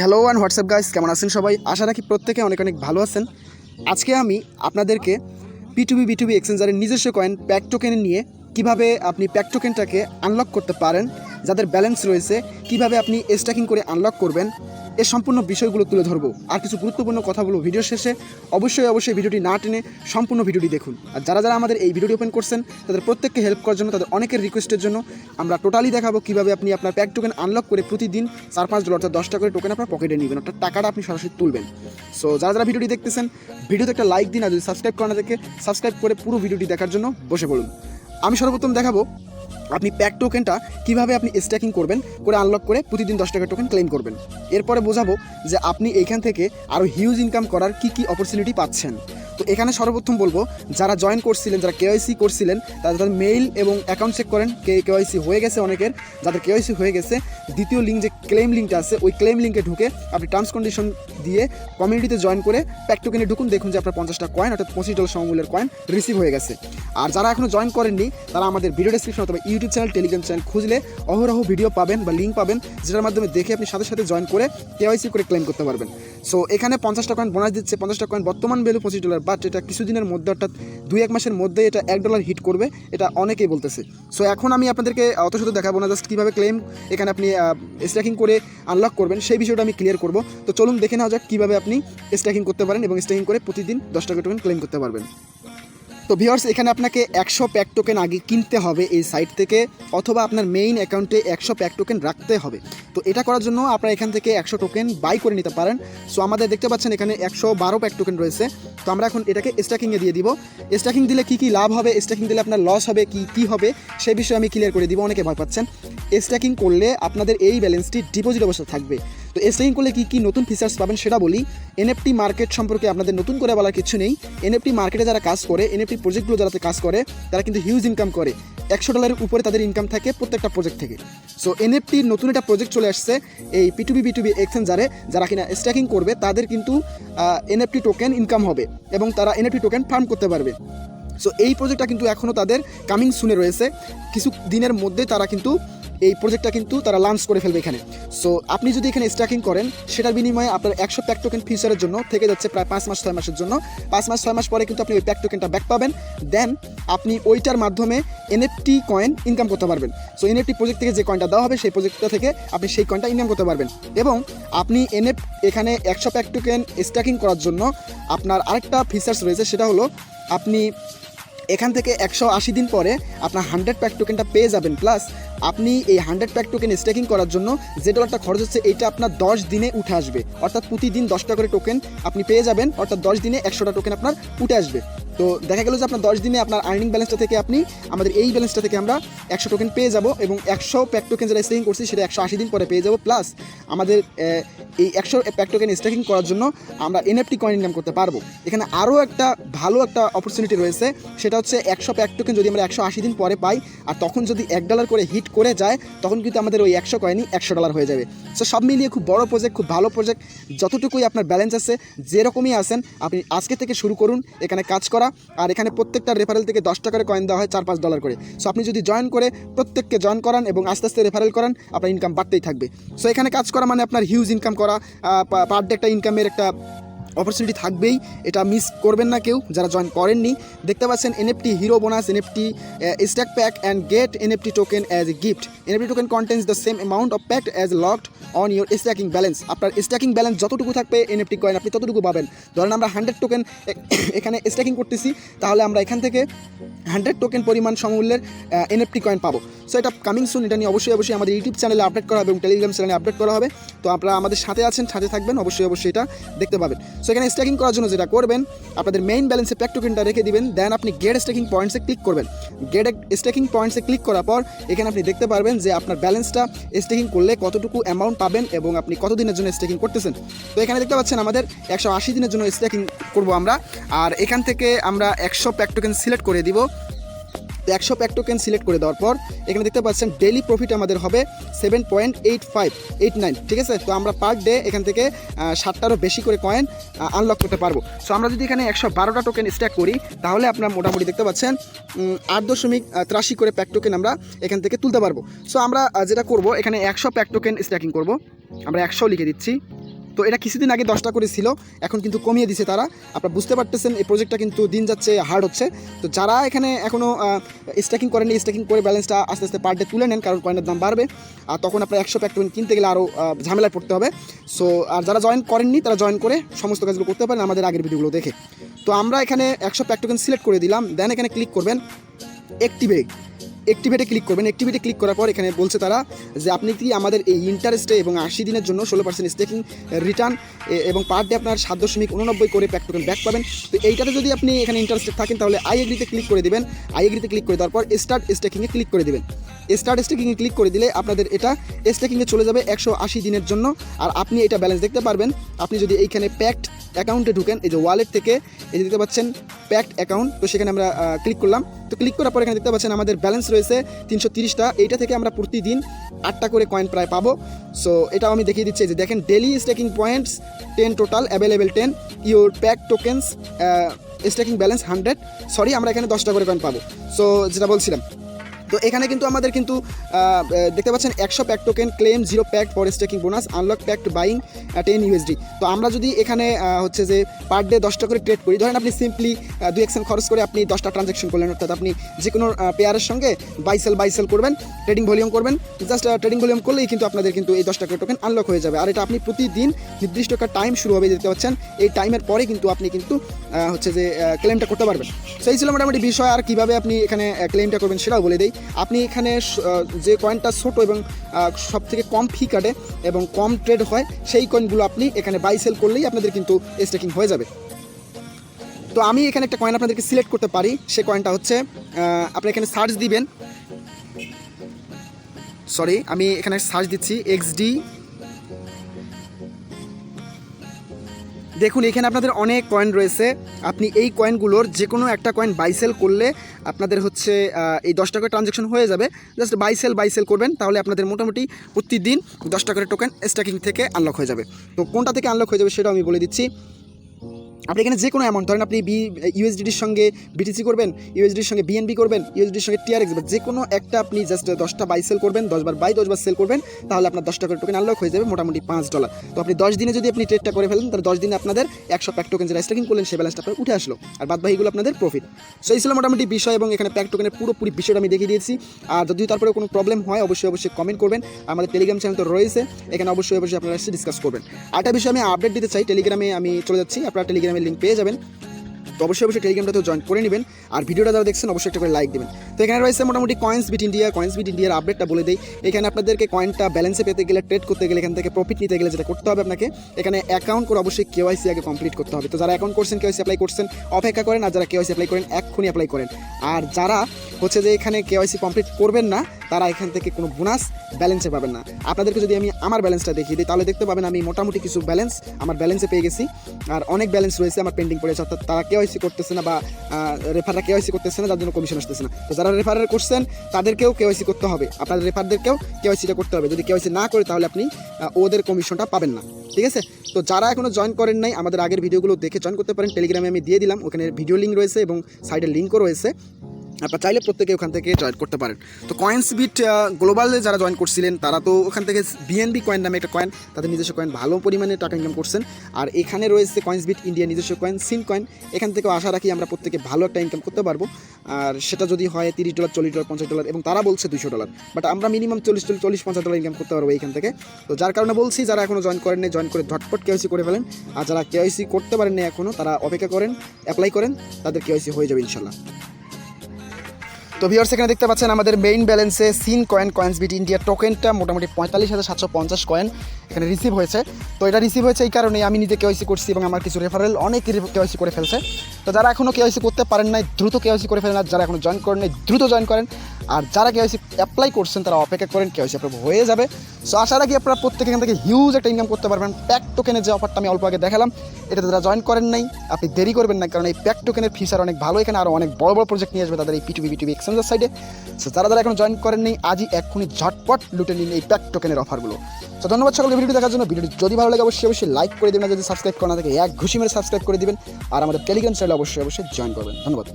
Hello and WhatsApp guys, কেমন আছেন সবাই? আশা রাখি প্রত্যেকে অনেক অনেক ভালো আছেন। আজকে আমি আপনাদেরকে P2B এক্সচেঞ্জারের নিজস্ব কয়েন প্যাক টোকেন নিয়ে কিভাবে আপনি প্যাক টোকেনটাকে আনলক করতে পারেন, যাদের ব্যালেন্স রয়েছে কিভাবে আপনি স্ট্যাকিং করে আনলক করবেন, এই সম্পূর্ণ বিষয়গুলো তুলে ধরবো। আর কিছু গুরুত্বপূর্ণ কথা বলবো ভিডিও শেষে। অবশ্যই ভিডিওটি না টেনে সম্পূর্ণ ভিডিওটি দেখুন। আর যারা আমাদের এই ভিডিওটি ওপেন করছেন তাদের প্রত্যেককে হেল্প করার জন্য, তাদের অনেকের রিকোয়েস্টের জন্য আমরা টোটালি দেখাবো কীভাবে আপনি আপনার প্যাক টোকেন আনলক করে প্রতিদিন $4-5 অর্থাৎ 10 টাকা করে টোকেন আপনার পকেটে নেবেন, অর্থাৎ টাকাটা আপনি সরাসরি তুলবেন। সো যারা ভিডিওটি দেখতেছেন ভিডিওতে একটা লাইক দিন, আর যদি সাবস্ক্রাইব করা না থাকে সাবস্ক্রাইব করে পুরো ভিডিওটি দেখার জন্য বসে পড়ুন। আমি সর্বপ্রথম দেখাবো আপনি প্যাক টোকেনটা কীভাবে আপনি স্ট্যাকিং করবেন, করে আনলক করে প্রতিদিন 10 টাকা টোকেন ক্লেম করবেন। এরপরে বোঝাবো যে আপনি এইখান থেকে আরও হিউজ ইনকাম করার কী অপরচুনিটি পাচ্ছেন। তো এখানে সর্বপ্রথম বলবো, যারা জয়েন করছিলেন, যারা কেওয়াইসি করছিলেন, তাদের মেইল এবং অ্যাকাউন্ট চেক করেন। কেওয়াইসি হয়ে গেছে অনেকের, যাদের কেওয়াইসি হয়ে গেছে দ্বিতীয় লিঙ্ক যে ক্লেম লিঙ্কটা আছে, ওই ক্লেম লিঙ্কে ঢুকে আপনি টার্মস কন্ডিশন দিয়ে কমিউনিটিতে জয়েন করে প্যাক টোকেনে ঢুকুন। দেখুন যে আপনার 50টা কয়েন অর্থাৎ $25 সমমূল্যের কয়েন রিসিভ হয়ে গেছে। আর যারা এখনও জয়েন করেননি তারা আমাদের ভিডিও ডেসক্রিপশন অথবা ইউটিউব চ্যানেল, টেলিগ্রাম চ্যানেল খুঁজলে অহরহ ভিডিও পাবেন বা লিঙ্ক পাবেন, যেটার মাধ্যমে দেখে আপনি সাথে সাথে জয়েন করে কেওয়াইসি করে ক্লেম করতে পারবেন। সো এখানে 50টা কয়েন বোনাস দিচ্ছে। 50টা কয়েন বর্তমান ভ্যালু $25, বাট এটা কিছুদিনের মধ্যে অর্থাৎ 2-1 মাসের মধ্যে এটা $1 হিট করবে, এটা অনেকেই বলতেছে। সো এখন আমি আপনাদেরকে অত শত দেখাবো না, জাস্ট কীভাবে ক্লেম এখানে আপনি স্ট্যাকিং করে আনলক করবেন সেই বিষয়টা আমি ক্লিয়ার করবো। তো চলুন দেখে নেওয়া যাক কীভাবে আপনি স্ট্যাকিং করতে পারেন এবং স্ট্যাকিং করে প্রতিদিন 10 টাকা টোকেন ক্লেম করতে পারবেন। তো ভিউয়ার্স, এখানে আপনাকে 100 প্যাক টোকেন আগে কিনতে হবে এই সাইট থেকে, অথবা আপনার মেইন অ্যাকাউন্টে 100 প্যাক টোকেন রাখতে হবে। তো এটা করার জন্য আপনারা এখান থেকে 100 টোকেন বাই করে নিতে পারেন। সো আমাদের দেখতে পাচ্ছেন এখানে 112 প্যাক টোকেন রয়েছে। তো আমরা এখন এটাকে স্ট্যাকিংয়ে দিয়ে দিব। স্ট্যাকিং দিলে কী লাভ হবে, স্ট্যাকিং দিলে আপনার লস হবে কী হবে সেই বিষয়ে আমি ক্লিয়ার করে দিব। অনেকে ভয় পাচ্ছেন। স্ট্যাকিং করলে আপনাদের এই ব্যালেন্সটি ডিপোজিট অবস্থায় থাকবে। তো স্ট্যাকিং করলে কী নতুন ফিচার্স পাবেন সেটা বলি। এনএফটি মার্কেট সম্পর্কে আপনাদের নতুন করে বলার কিছু নেই। এনএফটি মার্কেটে যারা কাজ করে, এনএফটি প্রজেক্টগুলো যারা কাজ করে, তারা কিন্তু হিউজ ইনকাম করে। $100 উপরে তাদের ইনকাম থাকে প্রত্যেকটা প্রজেক্ট থেকে। সো এনএফটির নতুন একটা প্রজেক্ট চলে আসছে এই P2B এক্সচেঞ্জারে। যারা কিনা স্ট্যাকিং করবে তাদের কিন্তু এনএফটি টোকেন ইনকাম হবে এবং তারা এনএফটি টোকেন ফার্ম করতে পারবে। সো এই প্রজেক্টটা কিন্তু এখনও তাদের কামিং সুনে রয়েছে। কিছু দিনের মধ্যে তারা কিন্তু এই প্রজেক্টটা কিন্তু তারা লঞ্চ করে ফেলবে এখানে। সো আপনি যদি এখানে স্ট্যাকিং করেন, সেটার বিনিময়ে আপনার 100 প্যাক টোকেন ফিউচারের জন্য থেকে যাচ্ছে প্রায় 5-6 মাসের জন্য। 5-6 মাস পরে কিন্তু আপনি ওই প্যাক টোকেনটা ব্যাক পাবেন। দেন আপনি ওইটার মাধ্যমে এনএফটি কয়েন ইনকাম করতে পারবেন। সো এনএফটি প্রজেক্ট থেকে যে কয়েনটা দেওয়া হবে সেই প্রজেক্টটা থেকে আপনি সেই কয়েনটা ইনকাম করতে পারবেন। এবং আপনি এখানে 100 প্যাক টোকেন স্ট্যাকিং করার জন্য আপনার আরেকটা ফিচার্স রয়েছে, সেটা হলো আপনি এখান থেকে 180 দিন পরে আপনার 100 প্যাক টোকেনটা পেয়ে যাবেন। প্লাস আপনি এই 100 প্যাক টোকেন স্ট্যাকিং করার জন্য যে ডলারটা খরচ হচ্ছে, এটা আপনার 10 দিনে উঠে আসবে। অর্থাৎ প্রতিদিন 10 টাকা করে টোকেন আপনি পেয়ে যাবেন, অর্থাৎ 10 দিনে 100টা টোকেন আপনার উঠে আসবে। তো দেখা গেল যে আপনার 10 দিনে আপনার আর্নিং ব্যালেন্সটা থেকে আপনি আমাদের এই ব্যালেন্সটা থেকে আমরা 100 টোকেন পেয়ে যাব, এবং 100 প্যাক টোকেন যারা স্ট্যাকিং করছি সেটা 180 দিন পরে পেয়ে যাব। প্লাস আমাদের এই 100 প্যাক টোকেন স্ট্যাকিং করার জন্য আমরা এনএফটি কয়েন ইনকাম করতে পারবো। এখানে আরও ভালো একটা অপরচুনিটি রয়েছে, সেটা হচ্ছে 100 প্যাক টোকেন যদি আমরা 180 দিন পরে পাই, আর তখন যদি $1 করে হিট করে যায়, তখন কিন্তু আমাদের ওই 100 কয়েনই $100 হয়ে যাবে। সো সব মিলিয়ে খুব বড় প্রজেক্ট, খুব ভালো প্রজেক্ট। যতটুকুই আপনার ব্যালেন্স আছে, যেরকমই আছেন, আপনি আজকে থেকে শুরু করুন এখানে কাজ করা। আর এখানে প্রত্যেকটা রেফারেল থেকে 10 টাকা করে কয়েন দেওয়া হয়, $4-5 করে। সো আপনি যদি জয়েন করে প্রত্যেককে জয়েন করান এবং আস্তে আস্তে রেফারেল করান, আপনার ইনকাম বাড়তেই থাকবে। সো এখানে কাজ করা মানে আপনার হিউজ ইনকাম করা, পার ডে একটা ইনকামের একটা অপরচুনিটি থাকবেই। এটা মিস করবেন না কেউ যারা জয়েন করেননি। দেখতে পাচ্ছেন NFT hero bonus, NFT stack pack and get NFT token as a gift. NFT token contains the same amount of pack as locked on your stacking balance. আপনার স্ট্যাকিং ব্যালেন্স যতটুকু থাকবে এনএফটি কয়েন আপনি ততটুকু পাবেন। ধরেন আমরা 100 token এখানে stacking করতেছি, তাহলে আমরা এখান থেকে 100 টোকেন পরিমাণ সমমূল্যের এনএফটি কয়েন পাবো। সো এটা কামিং সুন। এটা নিয়ে অবশ্যই আমাদের ইউটিউব চ্যানেলে আপডেট করা হবে এবং টেলিগ্রাম চ্যানেলে আপডেট করা হবে। তো আপনারা আমাদের সাথে আছেন, সাথে থাকবেন, অবশ্যই এটা দেখতে পাবেন। সো এখানে স্ট্যাকিং করার জন্য যেটা করবেন, আপনাদের মেইন ব্যালেন্সে প্যাক টোকেনটা রেখে দিবেন। দেন আপনি গেট স্ট্যাকিং পয়েন্টসে ক্লিক করবেন। গেট স্ট্যাকিং পয়েন্টসে ক্লিক করার পর এখানে আপনি দেখতে পারবেন যে আপনার ব্যালেন্সটা স্ট্যাকিং করলে কতটুকু অ্যামাউন্ট পাবেন এবং আপনি কত দিনের জন্য স্ট্যাকিং করতেছেন। তো এখানে দেখতে পাচ্ছেন আমাদের 180 দিনের জন্য স্ট্যাকিং করব আমরা। আর এখান থেকে আমরা 100 প্যাক টোকেন সিলেক্ট করে দিব। 100 প্যাক টোকেন সিলেক্ট করে দেওয়ার পর এখানে দেখতে পাচ্ছেন ডেইলি প্রফিট আমাদের হবে 7.8589, ঠিক আছে। তো আমরা পার ডে এখান থেকে 60টারও বেশি করে কয়েন আনলক করতে পারবো। সো আমরা যদি এখানে 112টা টোকেন স্ট্যাক করি, তাহলে আপনার মোটামুটি দেখতে পাচ্ছেন 8.83 করে প্যাক টোকেন আমরা এখান থেকে তুলতে পারবো। সো আমরা যেটা করব, এখানে 100 প্যাক টোকেন স্ট্যাকিং করব। আমরা 100 লিখে দিচ্ছি। তো এটা কিছুদিন আগে 10টা করে ছিল, এখন কিন্তু কমিয়ে দিছে তারা। আপনারা বুঝতে পারতেছেন এই প্রজেক্টটা কিন্তু দিন যাচ্ছে হার্ড হচ্ছে। তো যারা এখানে এখনও স্ট্যাকিং করেননি, স্ট্যাকিং করে ব্যালেন্সটা আস্তে আস্তে পার ডে তুলে নেন, কারণ কয়েনের দাম বাড়বে আর তখন আপনার 100 প্যাক টোকেন কিনতে গেলে আরও ঝামেলায় পড়তে হবে। সো আর যারা জয়েন করেননি তারা জয়েন করে সমস্ত কাজগুলো করতে পারেন আমাদের আগের ভিডিওগুলো দেখে। তো আমরা এখানে 100 প্যাক টোকেন সিলেক্ট করে দিলাম, দেন এখানে ক্লিক করবেন অ্যাক্টিভেটে ক্লিক করবেন। অ্যাক্টিভেটে ক্লিক করার পর এখানে বলছে তারা যে আপনি কি আমাদের এই ইন্টারেস্টে এবং 80 দিনের জন্য 16% স্টেকিং রিটার্ন এবং পার ডে আপনার 7.89 করে প্যাক টোকেন ব্যাক পাবেন। তো এইটাতে যদি আপনি এখানে ইন্টারেস্টেড থাকেন তাহলে আই এগ্রিতে ক্লিক করে দেবেন। আই এগ্রিতে ক্লিক করে দেওয়ার পর স্টার্ট স্টেকিংয়ে ক্লিক করে দেবেন। স্টার্ট স্টেকিংয়ে ক্লিক করে দিলে আপনাদের এটা স্টেকিংয়ে চলে যাবে 180 দিনের জন্য। আর আপনি এটা ব্যালেন্স দেখতে পারবেন। আপনি যদি এইখানে প্যাক্ট অ্যাকাউন্টে ঢুকেন, এই যে ওয়ালেট থেকে এই যে দেখতে পাচ্ছেন প্যাক্ট অ্যাকাউন্ট, তো সেখানে আমরা ক্লিক করলাম। তো ক্লিক করার পর এখানে দেখতে পাচ্ছেন আমাদের ব্যালেন্স রয়েছে 330টা। এইটা থেকে আমরা প্রতিদিন 8টা করে কয়েন প্রায় পাবো। সো এটাও আমি দেখিয়ে দিচ্ছি যে দেখেন daily staking points 10 total available 10 your pack tokens staking balance 100। Sorry, আমরা এখানে 10টা করে কয়েন পাবো। সো যেটা বলছিলাম, তো এখানে কিন্তু আমাদের কিন্তু দেখতে পাচ্ছেন 100 pack token claim 0 pack for staking bonus unlock pack to buying 10 USD। তো আমরা যদি এখানে হচ্ছে যে পার ডে 10টা করে ট্রেড করি, ধরেন আপনি সিম্পলি 2 এক্সেন খরচ করে আপনি 10টা ট্রানজ্যাকশন করলেন, অর্থাৎ আপনি যে কোনো পেয়ারের সঙ্গে বাই সেল করবেন, ট্রেডিং ভলিউম করবেন, জাস্ট ট্রেডিং ভলিউম করলেই কিন্তু আপনাদের কিন্তু এই 10টা করে টোকেন আনলক হয়ে যাবে। আর এটা আপনি প্রতিদিন নির্দিষ্ট একটা টাইম শুরু হবে, দেখতে পাচ্ছেন এই টাইমের পরে কিন্তু আপনি কিন্তু হচ্ছে যে ক্লেমটা করতে পারবেন। সেই ছিল মোটামুটি বিষয়। আর কীভাবে আপনি এখানে ক্লেমটা করবেন সেটাও বলে দিই। আপনি এখানে যে কয়েনটা ছোটো এবং সব থেকে কম ফি কাটে এবং কম ট্রেড হয় সেই কয়েনগুলো আপনি এখানে বাই সেল করলেই আপনাদের কিন্তু স্টেকিং হয়ে যাবে। তো আমি এখানে একটা কয়েন আপনাদেরকে সিলেক্ট করতে পারি। সে কয়েনটা হচ্ছে আপনি এখানে সার্চ দিবেন, সরি আমি এখানে সার্চ দিচ্ছি XD। দেখুন এখানে আপনাদের অনেক কয়েন রয়েছে, আপনি এই কয়েনগুলোর যে কোনো একটা কয়েন বাই সেল করলে আপনাদের হচ্ছে এই 10টা করে ট্রানজ্যাকশন হয়ে যাবে। জাস্ট বাই সেল করবেন, তাহলে আপনাদের মোটামুটি প্রতিদিন 10টা করে টোকেন স্ট্যাকিং থেকে আনলক হয়ে যাবে। তো কোনটা থেকে আনলক হয়ে যাবে সেটাও আমি বলে দিচ্ছি। আপনি এখানে যে কোনো অ্যামাউন্ট, ধরেন আপনি ইউএসডিটির সঙ্গে BTC করবেন, ইউএসডির সঙ্গে BNB করবেন, ইউএসডির সঙ্গে TRX, যে কোনো একটা আপনি জাস্ট 10টা বাই সেল করবেন, 10 বার বাই 10 বার সেল করবেন, তাহলে আপনার 10টা করে টোকেন আনলক হয়ে যাবে মোটামুটি $5। তো আপনি 10 দিনে যদি আপনি ট্রেডটা করে ফেলেন, তাহলে 10 দিনে আপনাদের 100 প্যাক টোকেন যেটা স্ট্যাকিং করলেন সেই ব্যালেন্সটা আপনার উঠে আসলো, আর বাদ বাকিগুলো আপনাদের প্রফিট। সো এই ছিল মোটামুটি বিষয়, এবং এখানে প্যাক টোকেনের পুরোপুরি বিষয়টা আমি দেখিয়ে দিয়েছি। আর যদি তারপরে কোনো প্রবলেম হয় অবশ্যই কমেন্ট করবেন। আমাদের টেলিগ্রাম চ্যানেল তো রয়েছে, এখানে অবশ্যই আপনারা এসে ডিসকাস করবেন। আরেকটা বিষয় আমি আপডেট দিতে চাই, টেলিগ্রামে আমি চলে যাচ্ছি, আপনারা টেলিগ্রামের লিঙ্ক পেয়ে যাবেন। তো অবশ্যই টেলিগ্রামটাতেও জয়েন করে নেবেন, আর ভিডিওটা যারা দেখছেন অবশ্যই একটা করে লাইক দেবেন। তো এখানে রয়েছে মোটামুটি কয়েন্সবিট ইন্ডিয়ার আপডেটটা বলে দেই। এখানে আপনাদেরকে কয়েনটা ব্যালেন্সে পেতে গেলে, ট্রেড করতে গেলে, এখান থেকে প্রফিট নিতে গেলে যেটা করতে হবে আপনাকে, এখানে অ্যাকাউন্ট করে অবশ্যই KYC আগে কমপ্লিট করতে হবে। তো যারা অ্যাকাউন্ট করছেন, KYC অ্যাপ্লাই করছেন, অপেক্ষা করেন। আর যারা KYC অ্যাপ্লাই করেন এক্ষুনি অ্যাপ্লাই করেন। আর যারা হচ্ছে যে এখানে KYC কমপ্লিট করবেন না, তারা এখান থেকে কোনো বোনাস ব্যালেন্সে পাবেন না। আপনাদেরকে যদি আমি আমার ব্যালেন্সটা দেখিয়ে দিই, তাহলে দেখতে পাবেন আমি মোটামুটি কিছু ব্যালেন্স আমার ব্যালেন্সে পেয়ে গেছি, আর অনেক ব্যালেন্স রয়েছে আমার পেন্ডিং পড়ে আছে, অর্থাৎ তারা KYC করতেছে না বা রেফাররা KYC করতেছে না, যার জন্য কমিশন আসতেছে না। তো যারা রেফারের করছেন তাদেরকেও KYC করতে হবে, আপনাদের রেফারদেরকেও KYCটা করতে হবে। যদি KYC না করে তাহলে আপনি ওদের কমিশনটা পাবেন না, ঠিক আছে? তো যারা এখনও জয়েন করেন নাই, আমাদের আগের ভিডিওগুলো দেখে জয়েন করতে পারেন। টেলিগ্রামে আমি দিয়ে দিলাম, ওখানে ভিডিও লিঙ্ক রয়েছে এবং সাইডে লিঙ্কও রয়েছে, আপনারা চাইলে প্রত্যেকে ওখান থেকে জয়েন করতে পারেন। তো কয়েন্সবিট গ্লোবালে যারা জয়েন করছিলেন তারা তো ওখান থেকে BNB কয়েন নামে একটা কয়েন, তাদের নিজস্ব কয়েন ভালো পরিমাণে টাকা ইনকাম করছেন। আর এখানে রয়েছে কয়েন্সবিট ইন্ডিয়া নিজস্ব কয়েন সিন কয়েন, এখান থেকেও আশা রাখি আমরা প্রত্যেকে ভালো একটা ইনকাম করতে পারবো। আর সেটা যদি হয় $30, $40, $50, এবং তারা বলছে $200, বাট আমরা মিনিমাম $40-50 ইনকাম করতে পারবো এইখান থেকে। তো যার কারণে বলছি, যারা এখনও জয়েন করেন নাই, জয়েন করে ঝটপট KYC করে ফেলেন। আর যারা KYC করতে পারেন না এখনও, তারা অপেক্ষা করেন, অ্যাপ্লাই করেন, তাদের KYC হয়ে যাবে ইনশাল্লাহ। তো ভিউয়ার্স এখানে দেখতে পাচ্ছেন আমাদের মেইন ব্যালেন্সে সিন কয়েন্সবিট ইন্ডিয়া টোকেনটা মোটামুটি 45,750 কয়েন এখানে রিসিভ হয়েছে। তো এটা রিসিভ হয়েছে এই কারণে আমি নিজে KYC করছি এবং আমার কিছু রেফারেল অনেকে KYC করে ফেলছে। তো যারা এখনও KYC করতে পারেন নাই দ্রুত KYC করে ফেলেন, আর যারা এখনও জয়েন করেন নাই দ্রুত জয়েন করেন। আর যারা KYC অ্যাপ্লাই করছেন তারা অপেক্ষা করেন, KYC অ্যাপ্রুভ হয়ে যাবে। সো আশা রাখি আপনারা প্রত্যেকে এখান থেকে হিউজ একটা ইনকাম করতে পারবেন। প্যাক টোকেনের যে অফারটা আমি অল্প আগে দেখালাম, এটাতে যারা জয়েন করেন নাই আপনি দেরি করবেন না, কারণ এই প্যাক টোকেনের ফিচার অনেক ভালো। এখানে আরও অনেক বড় বড় প্রজেক্ট নিয়ে আসবে তাদের এই P2B এক্সচেঞ্জের সাইডে। সো যারা এখন জয়েন করেন নেই, আজই এক্ষুনি ঝটপট লুটে নিন এই প্যাক টোকেনের অফারগুলো। তো ধন্যবাদ সকলকে ভিডিওটি দেখার জন্য। ভিডিওটি যদি ভালো লাগে অবশ্যই লাইক করে দেবেন, যদি সাবস্ক্রাইব করা না থাকে এক ঘুষি মেরে সাবস্ক্রাইব করে দিবেন, আর আমাদের টেলিগ্রাম চ্যানেলে অবশ্যই জয়েন করবেন। ধন্যবাদ।